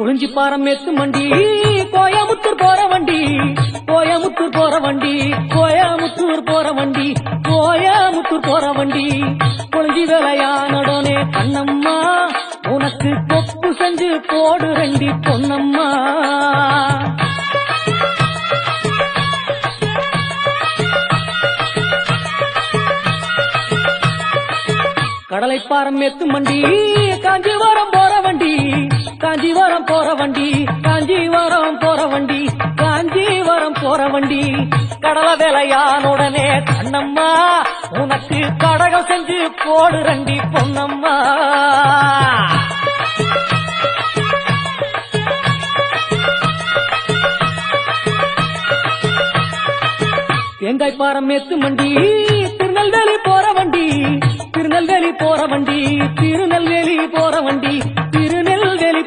குறிஞ்சிப்பாரம் maths மண்டி கோயமுத்தூர் போற வண்டி கோயமுத்தூர் போற வண்டி கோயமுத்தூர் போற வண்டி கோயமுத்தூர் போற வண்டி கொழுஞ்சி வேலையானடனே கண்ணம்மா உனக்கு கொப்பு செஞ்சு போடு ரெண்டி பொன்னம்மா கடலைப்பாரம் மேத்து மண்டி காஞ்சிபுரம் போற வண்டி காஞ்சிபுரம் போற வண்டி காஞ்சிபுரம் போற வண்டி காஞ்சிபுரம் போற வண்டி கடல வேலையானுடனே கண்ணம்மா உனக்கு கடகம் செஞ்சு போடு ரெண்டி பொன்னம்மா தேங்காய்ப்பாரம் மேத்து மண்டி திருநெல்வேலி போற வண்டி திருநெல்வேலி போற வண்டி திருநெல்வேலி போற வண்டி திருநெல்வேலி